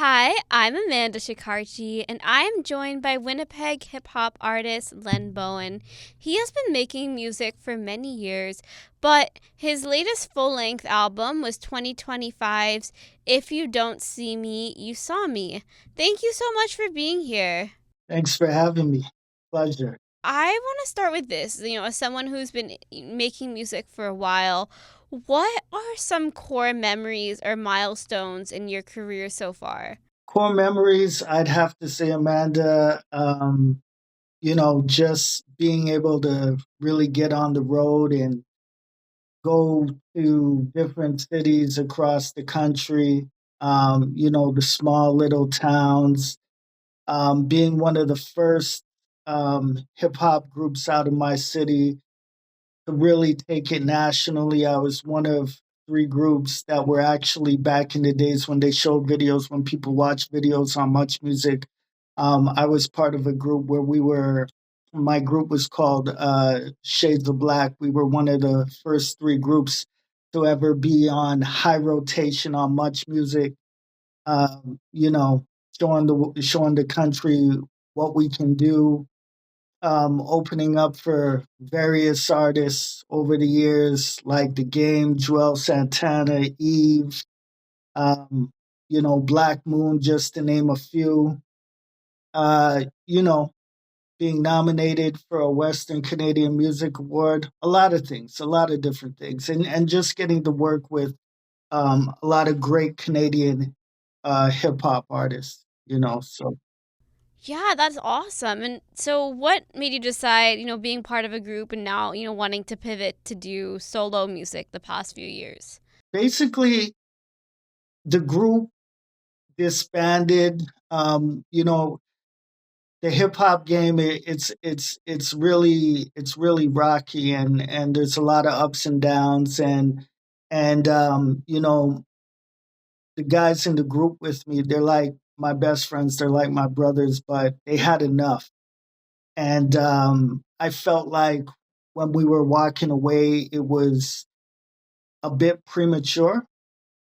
Hi, I'm Amanda Shekarchi, and I am joined by Winnipeg hip hop artist Len Bowen. He has been making music for many years, but his latest full length album was 2025's If You Don't See Me, You Saw Me. Thank you so much for being here. Thanks for having me. Pleasure. I want to start with this. As someone who's been making music for a while, what are some core memories or milestones in your career so far? Core memories, I'd have to say, Amanda, just being able to really get on the road and go to different cities across the country, the small little towns, being one of the first hip hop groups out of my city to really take it nationally. I was one of three groups that were actually back in the days when they showed videos, when people watch videos on Much Music. I was part of a group where my group was called Shades of Black. We were one of the first three groups to ever be on high rotation on Much Music, um, you know, showing the country what we can do, opening up for various artists over the years, like The Game, Joel Santana, Eve, um, Black Moon, just to name a few. Uh, you know, Being nominated for a Western Canadian Music Award, a lot of things, a lot of different things, and just getting to work with a lot of great Canadian hip hop artists. So Yeah, that's awesome. And so, what made you decide, being part of a group and now, wanting to pivot to do solo music the past few years? basically, the group disbanded. The hip hop game, it's really rocky, and there's a lot of ups and downs, and the guys in the group with me, they're like my best friends, they're like my brothers, but they had enough. And I felt like when we were walking away, it was a bit premature.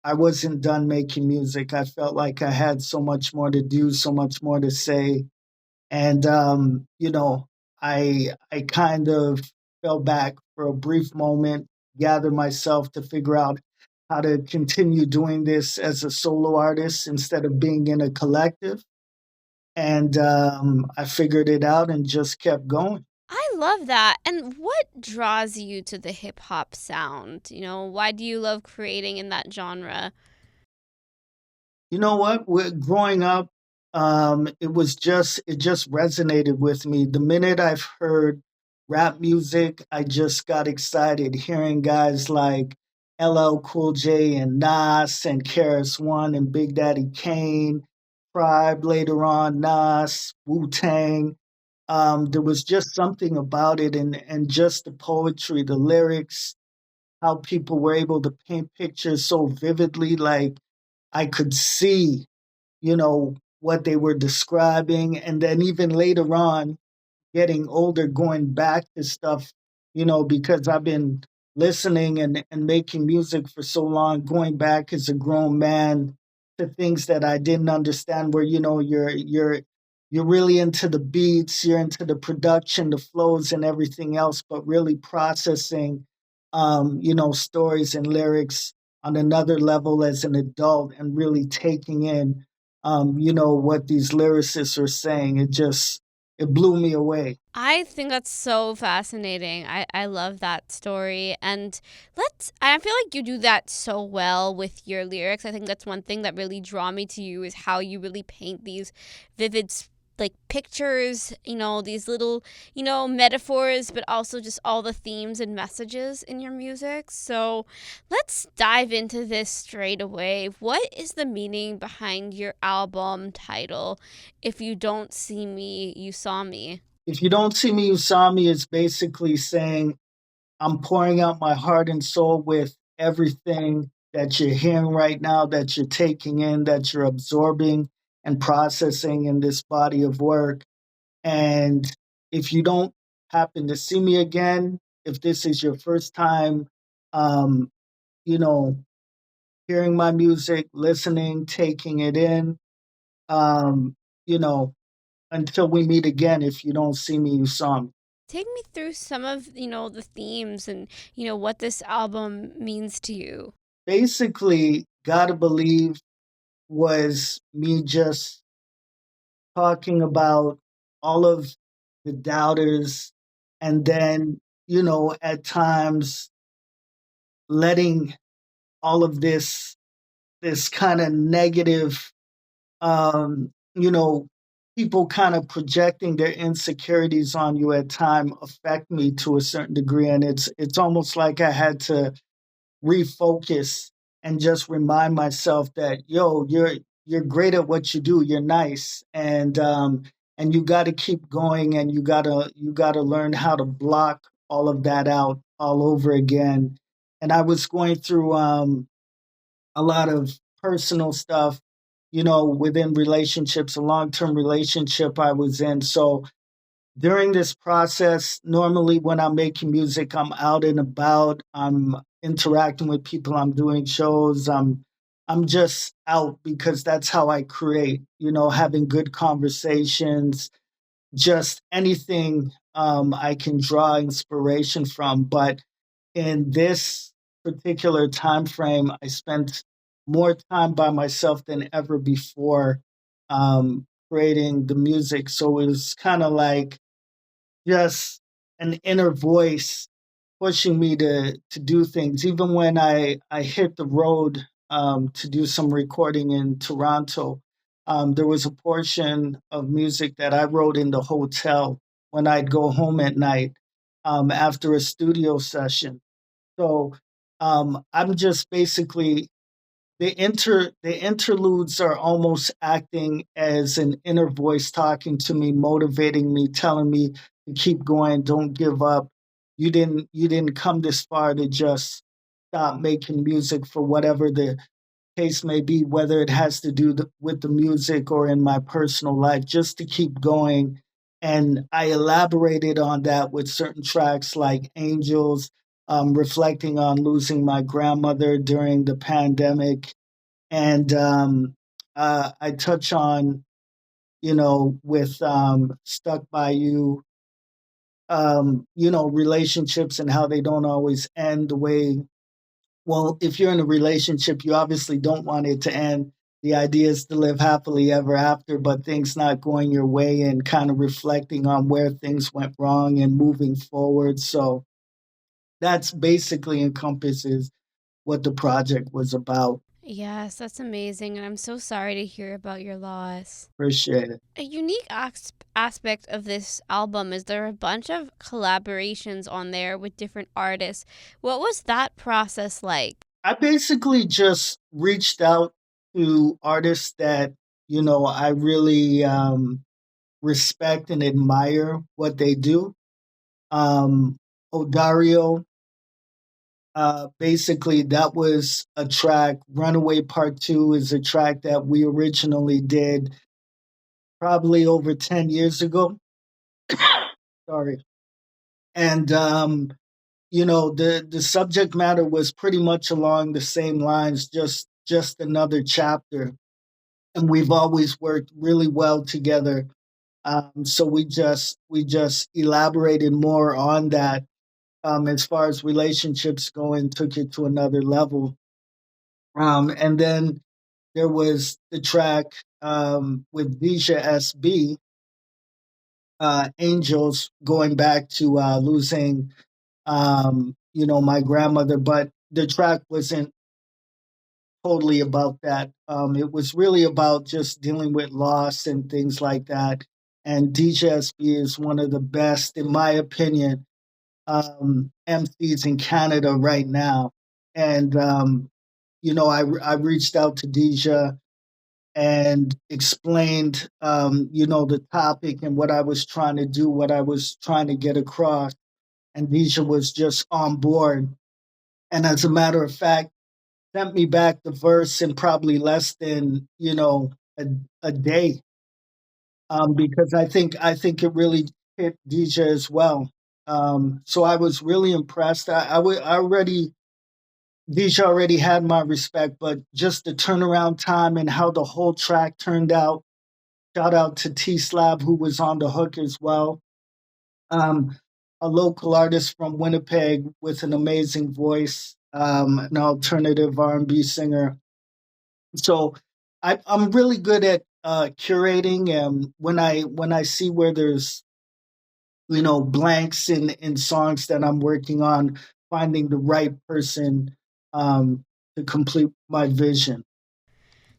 I wasn't done making music. I felt like I had so much more to do, so much more to say. And I kind of fell back for a brief moment, gathered myself to figure out how to continue doing this as a solo artist instead of being in a collective. And I figured it out and just kept going. I love that. And what draws you to the hip hop sound? Why do you love creating in that genre? You know what? Growing up, it just resonated with me. The minute I've heard rap music, I just got excited hearing guys like LL Cool J and Nas and Karis One and Big Daddy Kane, Tribe later on, Nas, Wu Tang. There was just something about it, and just the poetry, the lyrics, how people were able to paint pictures so vividly, like I could see what they were describing. And then even later on, getting older, going back to stuff, because I've been listening and making music for so long, going back as a grown man to things that I didn't understand, where, you're really into the beats, you're into the production, the flows and everything else, but really processing stories and lyrics on another level as an adult, and really taking in what these lyricists are saying. It blew me away. I think that's so fascinating. I love that story. And I feel like you do that so well with your lyrics. I think that's one thing that really draw me to you is how you really paint these vivid like pictures, these little, metaphors, but also just all the themes and messages in your music. So let's dive into this straight away. What is the meaning behind your album title, If You Don't See Me, You Saw Me? If you don't see me, you saw me is basically saying I'm pouring out my heart and soul with everything that you're hearing right now, that you're taking in, that you're absorbing and processing in this body of work. And if you don't happen to see me again, if this is your first time, um, you know, hearing my music, listening, taking it in, Um, you know, until we meet again, if you don't see me, you saw me. Take me through some of, the themes and, what this album means to you. Basically, Gotta Believe was me just talking about all of the doubters, and then, at times letting all of this kind of negative, you know, people kind of projecting their insecurities on you at time affect me to a certain degree, and it's almost like I had to refocus and just remind myself that, yo, you're great at what you do. You're nice, and you got to keep going, and you got to learn how to block all of that out all over again. And I was going through a lot of personal stuff, within relationships, a long term relationship I was in. So during this process, normally when I'm making music, I'm out and about, I'm interacting with people, I'm doing shows, I'm just out because that's how I create, having good conversations, just anything I can draw inspiration from. But in this particular time frame, I spent more time by myself than ever before, creating the music. So it was kind of like just an inner voice pushing me to do things. Even when I hit the road to do some recording in Toronto, there was a portion of music that I wrote in the hotel when I'd go home at night after a studio session. So I'm just basically the interludes are almost acting as an inner voice talking to me, motivating me, telling me to keep going, don't give up. You didn't come this far to just stop making music for whatever the case may be, whether it has to do with the music or in my personal life, just to keep going. And I elaborated on that with certain tracks like Angels, reflecting on losing my grandmother during the pandemic. And I touch on, with Stuck by You, relationships and how they don't always end the way. Well, if you're in a relationship, you obviously don't want it to end. The idea is to live happily ever after, but things not going your way and kind of reflecting on where things went wrong and moving forward. So that's basically encompasses what the project was about. Yes, that's amazing, and I'm so sorry to hear about your loss. Appreciate it. A unique aspect of this album is there are a bunch of collaborations on there with different artists. What was that process like? I basically just reached out to artists that, I really respect and admire what they do. Um, Odario, basically, that was a track. Runaway Part 2 is a track that we originally did probably over 10 years ago. Sorry. And, the subject matter was pretty much along the same lines, just another chapter. And we've always worked really well together. So we just elaborated more on that, as far as relationships go, and took it to another level. And then there was the track with Deja SB, Angels, going back to losing, my grandmother, but the track wasn't totally about that. It was really about just dealing with loss and things like that. And DJ SB is one of the best, in my opinion, MCs in Canada right now. And I reached out to DJ and explained, the topic and what I was trying to do, what I was trying to get across. And DJ was just on board. And as a matter of fact, sent me back the verse in probably less than, a day, because I think it really hit DJ as well. So I was really impressed. I already DJ already had my respect, but just the turnaround time and how the whole track turned out. Shout out to T Slab who was on the hook as well. Um, a local artist from Winnipeg with an amazing voice, an alternative R&B singer. So I'm really good at curating, and when I see where there's blanks in songs that I'm working on, finding the right person to complete my vision.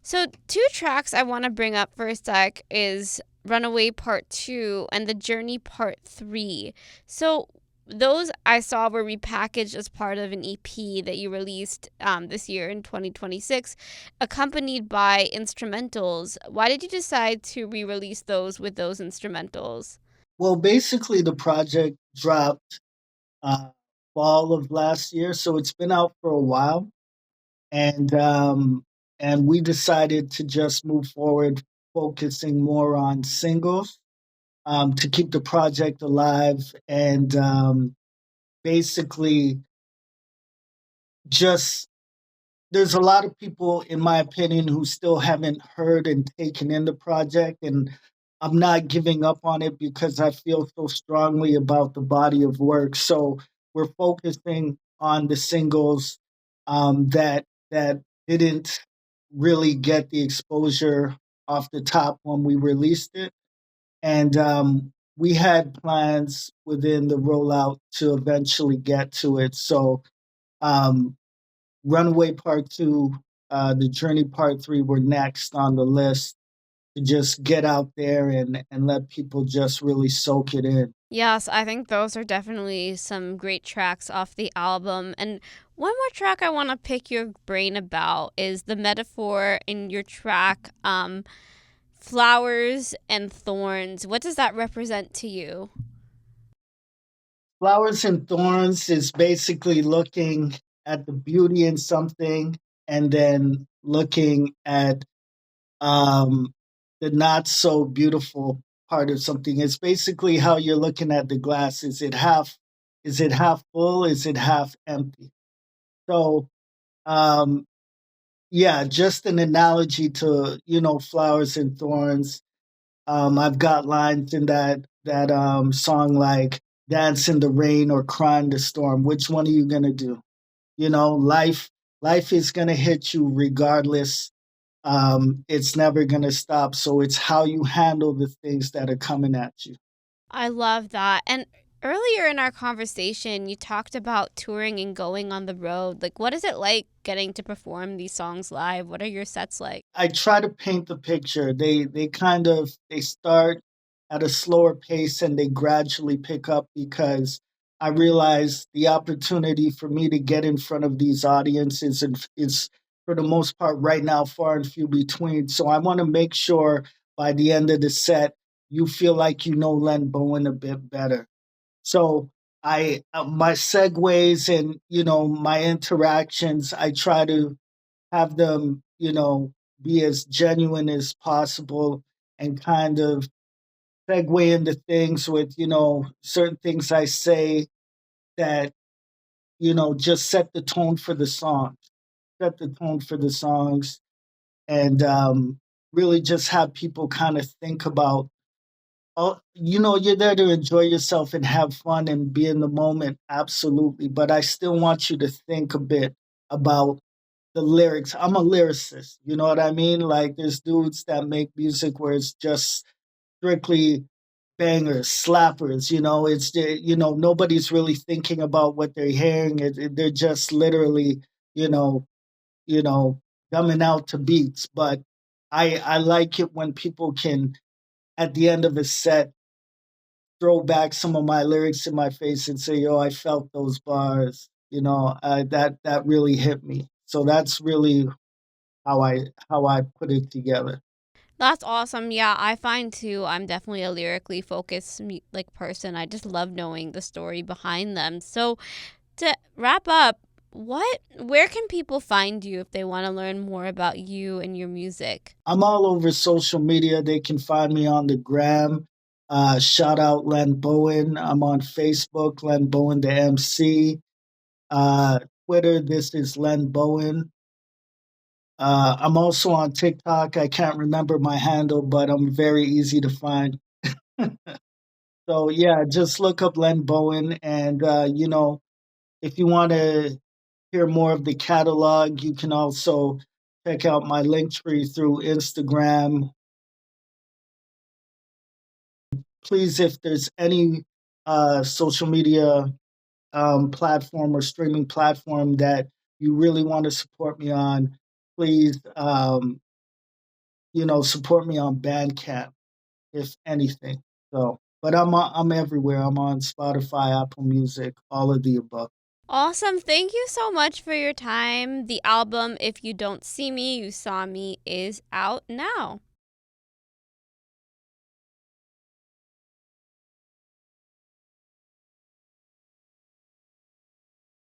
So, two tracks I want to bring up for a sec is Runaway Part 2 and The Journey Part 3. So, those I saw were repackaged as part of an EP that you released this year in 2026, accompanied by instrumentals. Why did you decide to re release those with those instrumentals? Well, basically, the project dropped uh, fall of last year, so it's been out for a while, and we decided to just move forward, focusing more on singles to keep the project alive, and basically just there's a lot of people, in my opinion, who still haven't heard and taken in the project, and I'm not giving up on it because I feel so strongly about the body of work. So we're focusing on the singles that didn't really get the exposure off the top when we released it, and we had plans within the rollout to eventually get to it. So um, Runaway Part 2, The Journey Part 3 were next on the list to just get out there and let people just really soak it in. Yes, I think those are definitely some great tracks off the album. And one more track I want to pick your brain about is the metaphor in your track, Flowers and Thorns. What does that represent to you? Flowers and Thorns is basically looking at the beauty in something and then looking at um, the not so beautiful part of something. It's basically how you're looking at the glass. Is it half full? Is it half empty? So um, yeah, just an analogy to flowers and thorns. I've got lines in that song like "Dance in the Rain" or "Cry in the Storm." Which one are you gonna do? Life is gonna hit you regardless. It's never gonna stop. So it's how you handle the things that are coming at you. I love that. And earlier in our conversation, you talked about touring and going on the road. Like, what is it like getting to perform these songs live? What are your sets like? I try to paint the picture. They start at a slower pace and they gradually pick up because I realize the opportunity for me to get in front of these audiences is for the most part right now far and few between. So I want to make sure by the end of the set you feel like you know Len Bowen a bit better. So I my segues and my interactions, I try to have them, be as genuine as possible and kind of segue into things with, certain things I say that, just set the tone for the song, set the tone for the songs, and really just have people kind of think about, oh, you're there to enjoy yourself and have fun and be in the moment, absolutely. But I still want you to think a bit about the lyrics. I'm a lyricist, you know what I mean? Like there's dudes that make music where it's just strictly bangers, slappers, nobody's really thinking about what they're hearing. They're just literally, you know, you know, dumbing out to beats. But I like it when people can at the end of a set throw back some of my lyrics in my face and say, "Yo, I felt those bars." That really hit me. So that's really how I put it together. That's awesome. Yeah, I find too. I'm definitely a lyrically focused like person. I just love knowing the story behind them. So to wrap up, where can people find you if they want to learn more about you and your music? I'm all over social media. They can find me on the gram. Shout out Len Bowen. I'm on Facebook, Len Bowen the MC. Uh, Twitter, this is Len Bowen. I'm also on TikTok. I can't remember my handle, but I'm very easy to find. So yeah, just look up Len Bowen, and if you want to hear more of the catalog, you can also check out my link tree through Instagram. Please, if there's any social media platform or streaming platform that you really want to support me on, please, support me on Bandcamp, if anything. So, but I'm everywhere. I'm on Spotify, Apple Music, all of the above. Awesome. Thank you so much for your time. The album, If You Don't See Me, You Saw Me, is out now.